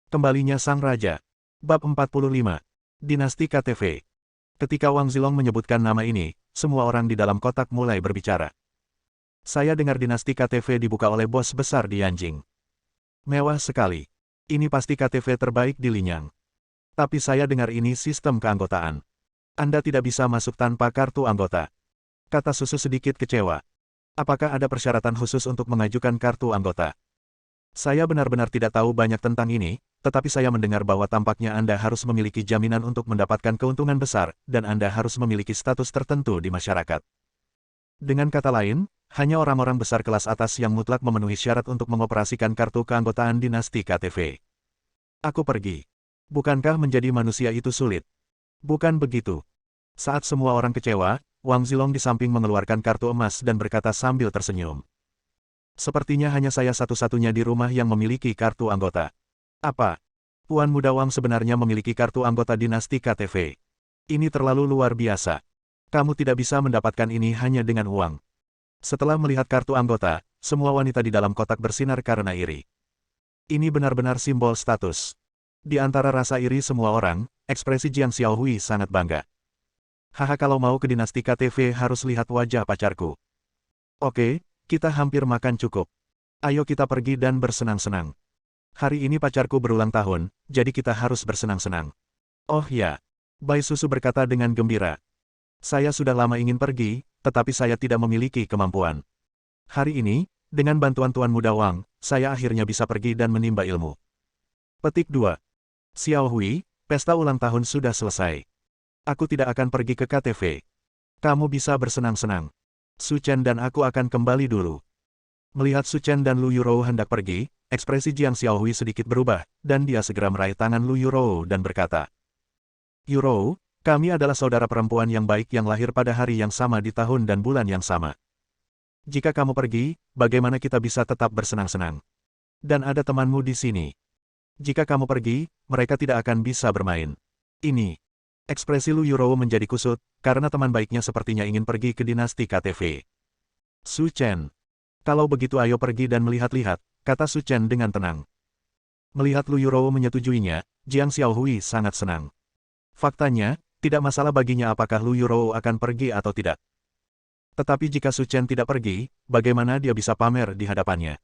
Kembalinya Sang Raja. Bab 45. Dinasti KTV. Ketika Wang Zilong menyebutkan nama ini, semua orang di dalam kotak mulai berbicara. Saya dengar dinasti KTV dibuka oleh bos besar di Yanjing. Mewah sekali. Ini pasti KTV terbaik di Linyang. Tapi saya dengar ini sistem keanggotaan. Anda tidak bisa masuk tanpa kartu anggota. Kata Susu sedikit kecewa. Apakah ada persyaratan khusus untuk mengajukan kartu anggota? Saya benar-benar tidak tahu banyak tentang ini, tetapi saya mendengar bahwa tampaknya Anda harus memiliki jaminan untuk mendapatkan keuntungan besar, dan Anda harus memiliki status tertentu di masyarakat. Dengan kata lain, hanya orang-orang besar kelas atas yang mutlak memenuhi syarat untuk mengoperasikan kartu keanggotaan dinasti KTV. Aku pergi. Bukankah menjadi manusia itu sulit? Bukan begitu. Saat semua orang kecewa, Wang Zilong di samping mengeluarkan kartu emas dan berkata sambil tersenyum. Sepertinya hanya saya satu-satunya di rumah yang memiliki kartu anggota. Apa? Tuan Muda Wang sebenarnya memiliki kartu anggota dinasti KTV. Ini terlalu luar biasa. Kamu tidak bisa mendapatkan ini hanya dengan uang. Setelah melihat kartu anggota, semua wanita di dalam kotak bersinar karena iri. Ini benar-benar simbol status. Di antara rasa iri semua orang, ekspresi Jiang Xiaohui sangat bangga. Haha, kalau mau ke dinasti KTV harus lihat wajah pacarku. Oke. Kita hampir makan cukup. Ayo kita pergi dan bersenang-senang. Hari ini pacarku berulang tahun, jadi kita harus bersenang-senang. Oh ya. Bai Susu berkata dengan gembira. Saya sudah lama ingin pergi, tetapi saya tidak memiliki kemampuan. Hari ini, dengan bantuan Tuan Muda Wang, saya akhirnya bisa pergi dan menimba ilmu. Petik 2. Xiao Hui, pesta ulang tahun sudah selesai. Aku tidak akan pergi ke KTV. Kamu bisa bersenang-senang. Su Chen dan aku akan kembali dulu. Melihat Su Chen dan Lu Yurou hendak pergi, ekspresi Jiang Xiaohui sedikit berubah, dan dia segera meraih tangan Lu Yurou dan berkata, Yurou, kami adalah saudara perempuan yang baik yang lahir pada hari yang sama di tahun dan bulan yang sama. Jika kamu pergi, bagaimana kita bisa tetap bersenang-senang? Dan ada temanmu di sini. Jika kamu pergi, mereka tidak akan bisa bermain. Ini. Ekspresi Lu Yurou menjadi kusut, karena teman baiknya sepertinya ingin pergi ke dinasti KTV. Su Chen. Kalau begitu ayo pergi dan melihat-lihat, kata Su Chen dengan tenang. Melihat Lu Yurou menyetujuinya, Jiang Xiaohui sangat senang. Faktanya, tidak masalah baginya apakah Lu Yurou akan pergi atau tidak. Tetapi jika Su Chen tidak pergi, bagaimana dia bisa pamer di hadapannya?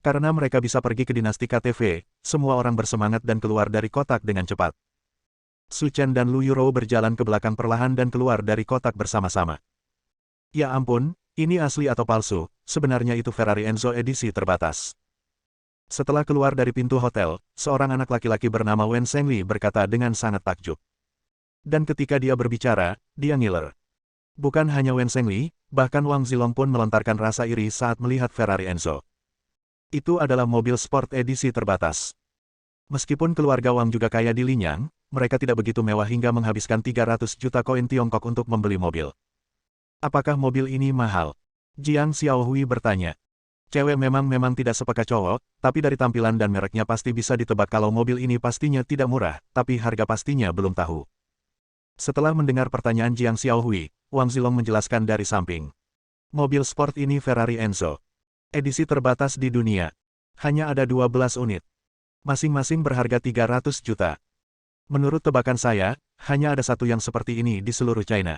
Karena mereka bisa pergi ke dinasti KTV, semua orang bersemangat dan keluar dari kotak dengan cepat. Su Chen dan Lu Yurou berjalan ke belakang perlahan dan keluar dari kotak bersama-sama. Ya ampun, ini asli atau palsu, sebenarnya itu Ferrari Enzo edisi terbatas. Setelah keluar dari pintu hotel, seorang anak laki-laki bernama Wen Zhengli berkata dengan sangat takjub. Dan ketika dia berbicara, dia ngiler. Bukan hanya Wen Zhengli, bahkan Wang Zilong pun melontarkan rasa iri saat melihat Ferrari Enzo. Itu adalah mobil sport edisi terbatas. Meskipun keluarga Wang juga kaya di Linyang, mereka tidak begitu mewah hingga menghabiskan 300 juta koin Tiongkok untuk membeli mobil. Apakah mobil ini mahal? Jiang Xiaohui bertanya. Cewek memang tidak sepeka cowok, tapi dari tampilan dan mereknya pasti bisa ditebak kalau mobil ini pastinya tidak murah, tapi harga pastinya belum tahu. Setelah mendengar pertanyaan Jiang Xiaohui, Wang Zilong menjelaskan dari samping. Mobil sport ini Ferrari Enzo. Edisi terbatas di dunia. Hanya ada 12 unit. Masing-masing berharga 300 juta. Menurut tebakan saya, hanya ada satu yang seperti ini di seluruh China.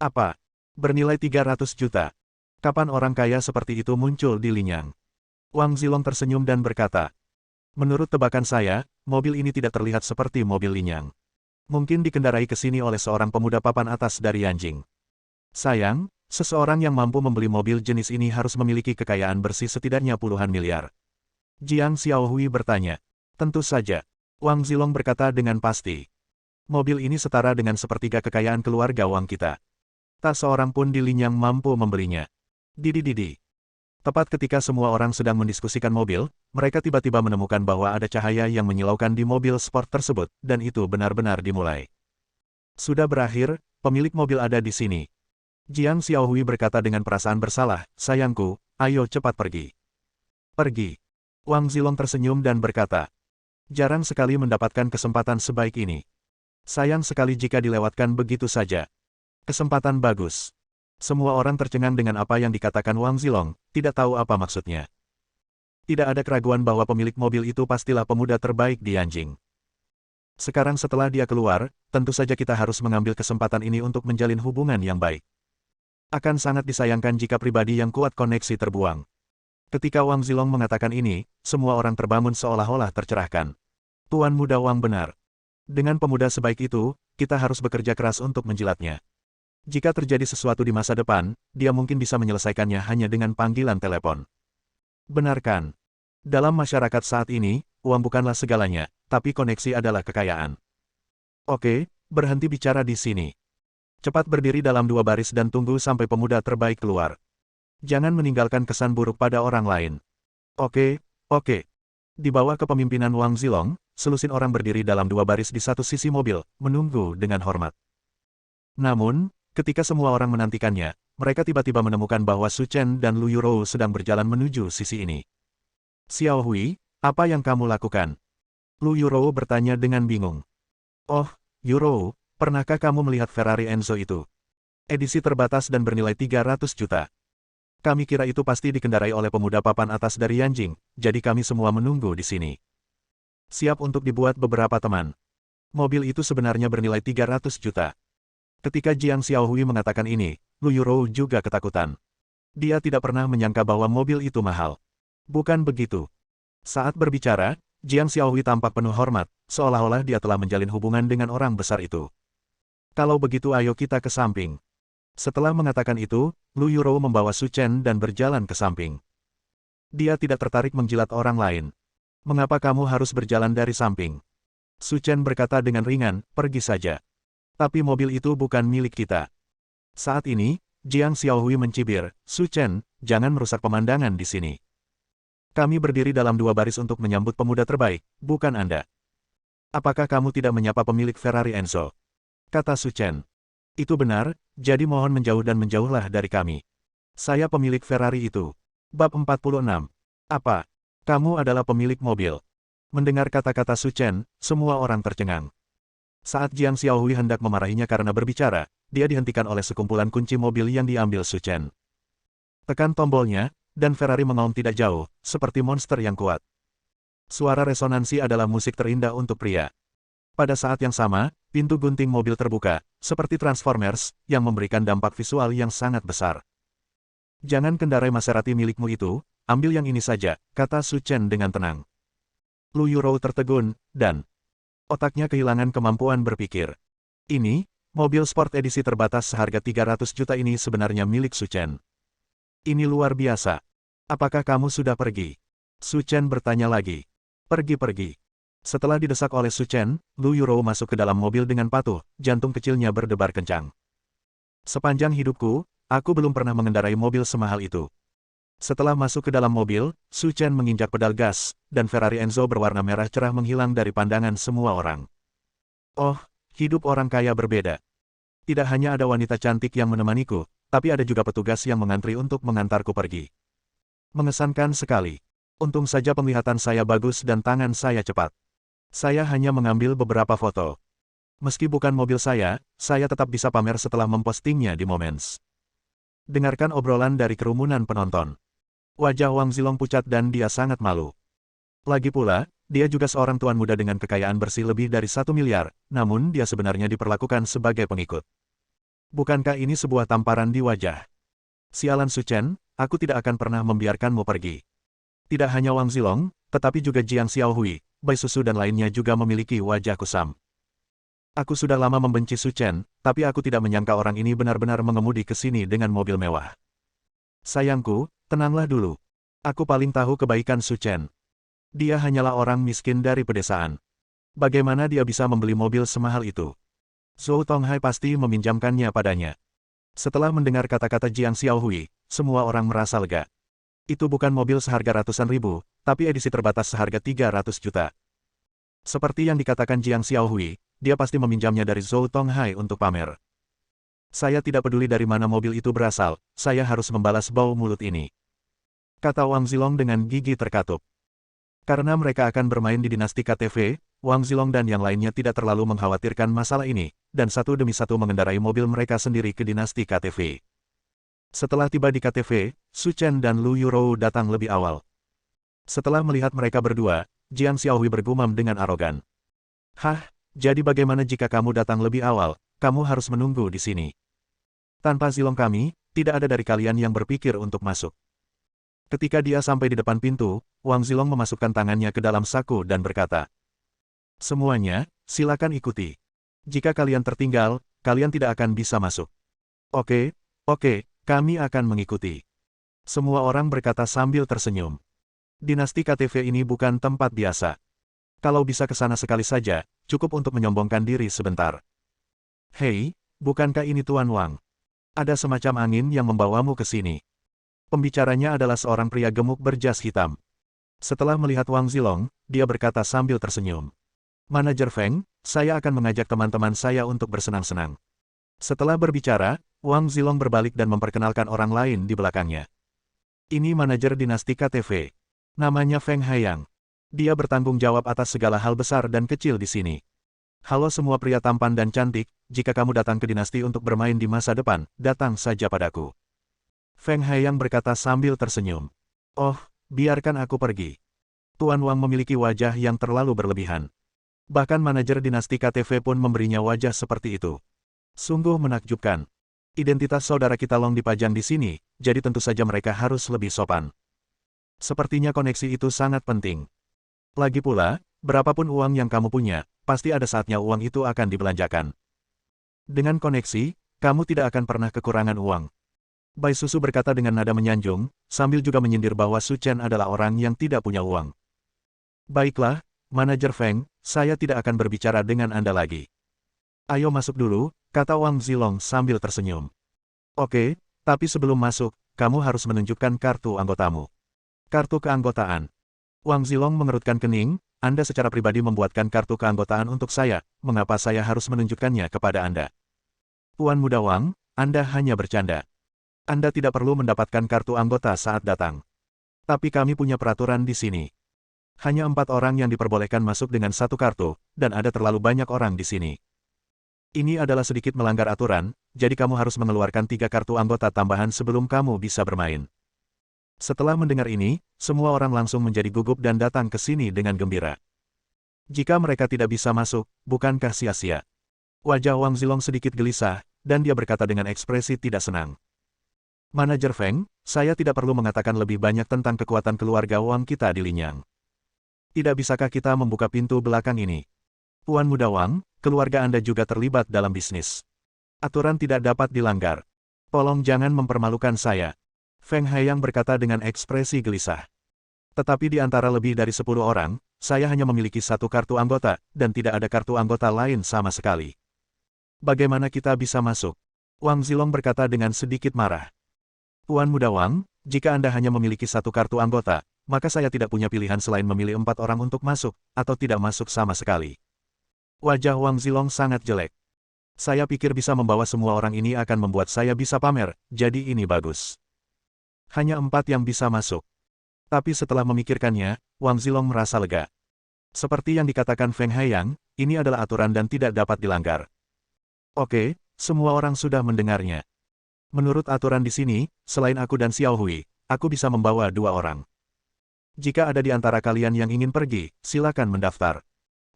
Apa? Bernilai 300 juta. Kapan orang kaya seperti itu muncul di Linyang? Wang Zilong tersenyum dan berkata, menurut tebakan saya, mobil ini tidak terlihat seperti mobil Linyang. Mungkin dikendarai ke sini oleh seorang pemuda papan atas dari Yanjing. Sayang, seseorang yang mampu membeli mobil jenis ini harus memiliki kekayaan bersih setidaknya puluhan miliar. Jiang Xiaohui bertanya. Tentu saja. Wang Zilong berkata dengan pasti. Mobil ini setara dengan sepertiga kekayaan keluarga Wang kita. Tak seorang pun di Linyang mampu membelinya. Didi. Tepat ketika semua orang sedang mendiskusikan mobil, mereka tiba-tiba menemukan bahwa ada cahaya yang menyilaukan di mobil sport tersebut, dan itu benar-benar dimulai. Sudah berakhir, pemilik mobil ada di sini. Jiang Xiaohui berkata dengan perasaan bersalah, sayangku, ayo cepat pergi. Pergi. Wang Zilong tersenyum dan berkata, jarang sekali mendapatkan kesempatan sebaik ini. Sayang sekali jika dilewatkan begitu saja. Kesempatan bagus. Semua orang tercengang dengan apa yang dikatakan Wang Zilong, tidak tahu apa maksudnya. Tidak ada keraguan bahwa pemilik mobil itu pastilah pemuda terbaik di Yanjing. Sekarang setelah dia keluar, tentu saja kita harus mengambil kesempatan ini untuk menjalin hubungan yang baik. Akan sangat disayangkan jika pribadi yang kuat koneksi terbuang. Ketika Wang Zilong mengatakan ini, semua orang terbangun seolah-olah tercerahkan. Tuan Muda Wang benar. Dengan pemuda sebaik itu, kita harus bekerja keras untuk menjilatnya. Jika terjadi sesuatu di masa depan, dia mungkin bisa menyelesaikannya hanya dengan panggilan telepon. Benar kan? Dalam masyarakat saat ini, uang bukanlah segalanya, tapi koneksi adalah kekayaan. Oke, berhenti bicara di sini. Cepat berdiri dalam 2 baris dan tunggu sampai pemuda terbaik keluar. Jangan meninggalkan kesan buruk pada orang lain. Oke, oke. Di bawah kepemimpinan Wang Zilong, selusin orang berdiri dalam 2 baris di satu sisi mobil, menunggu dengan hormat. Namun, ketika semua orang menantikannya, mereka tiba-tiba menemukan bahwa Su Chen dan Lu Yurou sedang berjalan menuju sisi ini. Xiao Hui, apa yang kamu lakukan? Lu Yurou bertanya dengan bingung. Oh, Yurou, pernahkah kamu melihat Ferrari Enzo itu? Edisi terbatas dan bernilai 300 juta. Kami kira itu pasti dikendarai oleh pemuda papan atas dari Yanjing, jadi kami semua menunggu di sini. Siap untuk dibuat beberapa teman. Mobil itu sebenarnya bernilai 300 juta. Ketika Jiang Xiaohui mengatakan ini, Lu Yurou juga ketakutan. Dia tidak pernah menyangka bahwa mobil itu mahal. Bukan begitu. Saat berbicara, Jiang Xiaohui tampak penuh hormat, seolah-olah dia telah menjalin hubungan dengan orang besar itu. Kalau begitu ayo kita ke samping. Setelah mengatakan itu, Lu Yurou membawa Su Chen dan berjalan ke samping. Dia tidak tertarik menjilat orang lain. Mengapa kamu harus berjalan dari samping? Su Chen berkata dengan ringan, pergi saja. Tapi mobil itu bukan milik kita. Saat ini, Jiang Xiaohui mencibir, Su Chen, jangan merusak pemandangan di sini. Kami berdiri dalam 2 baris untuk menyambut pemuda terbaik, bukan Anda. Apakah kamu tidak menyapa pemilik Ferrari Enzo? Kata Su Chen. Itu benar, jadi mohon menjauh dan menjauhlah dari kami. Saya pemilik Ferrari itu. Bab 46. Apa? Kamu adalah pemilik mobil. Mendengar kata-kata Su Chen, semua orang tercengang. Saat Jiang Xiaohui hendak memarahinya karena berbicara, dia dihentikan oleh sekumpulan kunci mobil yang diambil Su Chen. Tekan tombolnya, dan Ferrari mengaum tidak jauh, seperti monster yang kuat. Suara resonansi adalah musik terindah untuk pria. Pada saat yang sama, pintu gunting mobil terbuka, seperti Transformers, yang memberikan dampak visual yang sangat besar. Jangan kendarai Maserati milikmu itu, ambil yang ini saja, kata Su Chen dengan tenang. Lu Yurou tertegun, dan otaknya kehilangan kemampuan berpikir. Ini, mobil sport edisi terbatas seharga 300 juta ini sebenarnya milik Su Chen. Ini luar biasa. Apakah kamu sudah pergi? Su Chen bertanya lagi. Pergi-pergi. Setelah didesak oleh Su Chen, Lu Yurou masuk ke dalam mobil dengan patuh, jantung kecilnya berdebar kencang. Sepanjang hidupku, aku belum pernah mengendarai mobil semahal itu. Setelah masuk ke dalam mobil, Su Chen menginjak pedal gas, dan Ferrari Enzo berwarna merah cerah menghilang dari pandangan semua orang. Oh, hidup orang kaya berbeda. Tidak hanya ada wanita cantik yang menemaniku, tapi ada juga petugas yang mengantri untuk mengantarku pergi. Mengesankan sekali. Untung saja penglihatan saya bagus dan tangan saya cepat. Saya hanya mengambil beberapa foto. Meski bukan mobil saya tetap bisa pamer setelah mempostingnya di Moments. Dengarkan obrolan dari kerumunan penonton. Wajah Wang Zilong pucat dan dia sangat malu. Lagi pula, dia juga seorang tuan muda dengan kekayaan bersih lebih dari 1 miliar, namun dia sebenarnya diperlakukan sebagai pengikut. Bukankah ini sebuah tamparan di wajah? Sialan Su Chen, aku tidak akan pernah membiarkanmu pergi. Tidak hanya Wang Zilong, tetapi juga Jiang Xiaohui, Bai Susu dan lainnya juga memiliki wajah kusam. Aku sudah lama membenci Su Chen, tapi aku tidak menyangka orang ini benar-benar mengemudi ke sini dengan mobil mewah. Sayangku, tenanglah dulu. Aku paling tahu kebaikan Su Chen. Dia hanyalah orang miskin dari pedesaan. Bagaimana dia bisa membeli mobil semahal itu? Zhou Tonghai pasti meminjamkannya padanya. Setelah mendengar kata-kata Jiang Xiaohui, semua orang merasa lega. Itu bukan mobil seharga ratusan ribu, tapi edisi terbatas seharga 300 juta. Seperti yang dikatakan Jiang Xiaohui, dia pasti meminjamnya dari Zhou Tonghai untuk pamer. Saya tidak peduli dari mana mobil itu berasal, saya harus membalas bau mulut ini. Kata Wang Zilong dengan gigi terkatup. Karena mereka akan bermain di dinasti KTV, Wang Zilong dan yang lainnya tidak terlalu mengkhawatirkan masalah ini, dan satu demi satu mengendarai mobil mereka sendiri ke dinasti KTV. Setelah tiba di KTV, Su Chen dan Lu Yurou datang lebih awal. Setelah melihat mereka berdua, Jiang Xiaohui bergumam dengan arogan. Hah, jadi bagaimana jika kamu datang lebih awal, kamu harus menunggu di sini. Tanpa Zilong kami, tidak ada dari kalian yang berpikir untuk masuk. Ketika dia sampai di depan pintu, Wang Zilong memasukkan tangannya ke dalam saku dan berkata, "Semuanya, silakan ikuti. Jika kalian tertinggal, kalian tidak akan bisa masuk." Oke, kami akan mengikuti. Semua orang berkata sambil tersenyum. Dinasti KTV ini bukan tempat biasa. Kalau bisa ke sana sekali saja, cukup untuk menyombongkan diri sebentar. Hei, bukankah ini Tuan Wang? Ada semacam angin yang membawamu ke sini. Pembicaranya adalah seorang pria gemuk berjas hitam. Setelah melihat Wang Zilong, dia berkata sambil tersenyum. Manajer Feng, saya akan mengajak teman-teman saya untuk bersenang-senang. Setelah berbicara, Wang Zilong berbalik dan memperkenalkan orang lain di belakangnya. Ini manajer dinasti KTV. Namanya Feng Haiyang. Dia bertanggung jawab atas segala hal besar dan kecil di sini. Halo semua pria tampan dan cantik, jika kamu datang ke dinasti untuk bermain di masa depan, datang saja padaku. Feng Haiyang berkata sambil tersenyum. Oh, biarkan aku pergi. Tuan Wang memiliki wajah yang terlalu berlebihan. Bahkan manajer dinasti KTV pun memberinya wajah seperti itu. Sungguh menakjubkan. Identitas saudara kita Long dipajang di sini, jadi tentu saja mereka harus lebih sopan. Sepertinya koneksi itu sangat penting. Lagi pula, berapapun uang yang kamu punya, pasti ada saatnya uang itu akan dibelanjakan. Dengan koneksi, kamu tidak akan pernah kekurangan uang. Bai Susu berkata dengan nada menyanjung, sambil juga menyindir bahwa Su Chen adalah orang yang tidak punya uang. Baiklah, manajer Feng, saya tidak akan berbicara dengan Anda lagi. Ayo masuk dulu, kata Wang Zilong sambil tersenyum. Oke, tapi sebelum masuk, kamu harus menunjukkan kartu anggotamu. Kartu keanggotaan. Wang Zilong mengerutkan kening, Anda secara pribadi membuatkan kartu keanggotaan untuk saya, mengapa saya harus menunjukkannya kepada Anda? Tuan Muda Wang, Anda hanya bercanda. Anda tidak perlu mendapatkan kartu anggota saat datang. Tapi kami punya peraturan di sini. Hanya 4 orang yang diperbolehkan masuk dengan satu kartu, dan ada terlalu banyak orang di sini. Ini adalah sedikit melanggar aturan, jadi kamu harus mengeluarkan 3 kartu anggota tambahan sebelum kamu bisa bermain. Setelah mendengar ini, semua orang langsung menjadi gugup dan datang ke sini dengan gembira. Jika mereka tidak bisa masuk, bukankah sia-sia? Wajah Wang Zilong sedikit gelisah, dan dia berkata dengan ekspresi tidak senang. Manajer Feng, saya tidak perlu mengatakan lebih banyak tentang kekuatan keluarga Wang kita di Linyang. Tidak bisakah kita membuka pintu belakang ini? Tuan Muda Wang, keluarga Anda juga terlibat dalam bisnis. Aturan tidak dapat dilanggar. Tolong jangan mempermalukan saya. Feng Haiyang berkata dengan ekspresi gelisah. Tetapi di antara lebih dari 10 orang, saya hanya memiliki satu kartu anggota, dan tidak ada kartu anggota lain sama sekali. Bagaimana kita bisa masuk? Wang Zilong berkata dengan sedikit marah. Tuan Muda Wang, jika Anda hanya memiliki satu kartu anggota, maka saya tidak punya pilihan selain memilih 4 orang untuk masuk, atau tidak masuk sama sekali. Wajah Wang Zilong sangat jelek. Saya pikir bisa membawa semua orang ini akan membuat saya bisa pamer, jadi ini bagus. Hanya 4 yang bisa masuk. Tapi setelah memikirkannya, Wang Zilong merasa lega. Seperti yang dikatakan Feng Haiyang, ini adalah aturan dan tidak dapat dilanggar. Oke, semua orang sudah mendengarnya. Menurut aturan di sini, selain aku dan Xiao Hui, aku bisa membawa 2 orang. Jika ada di antara kalian yang ingin pergi, silakan mendaftar.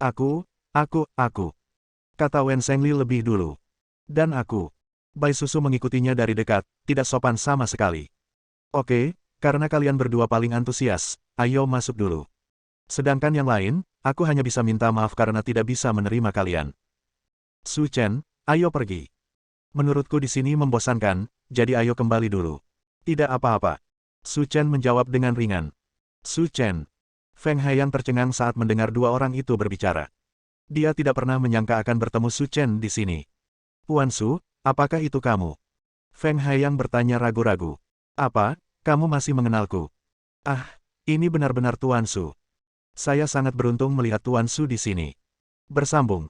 Aku, kata Wen Zhengli lebih dulu. Dan aku. Bai Susu mengikutinya dari dekat, tidak sopan sama sekali. Oke, karena kalian berdua paling antusias, ayo masuk dulu. Sedangkan yang lain, aku hanya bisa minta maaf karena tidak bisa menerima kalian. Su Chen, ayo pergi. Menurutku di sini membosankan, jadi ayo kembali dulu. Tidak apa-apa. Su Chen menjawab dengan ringan. Su Chen. Feng Haiyang tercengang saat mendengar 2 orang itu berbicara. Dia tidak pernah menyangka akan bertemu Su Chen di sini. Tuan Su, apakah itu kamu? Feng Haiyang bertanya ragu-ragu. Apa, kamu masih mengenalku? Ah, ini benar-benar Tuan Su. Saya sangat beruntung melihat Tuan Su di sini. Bersambung.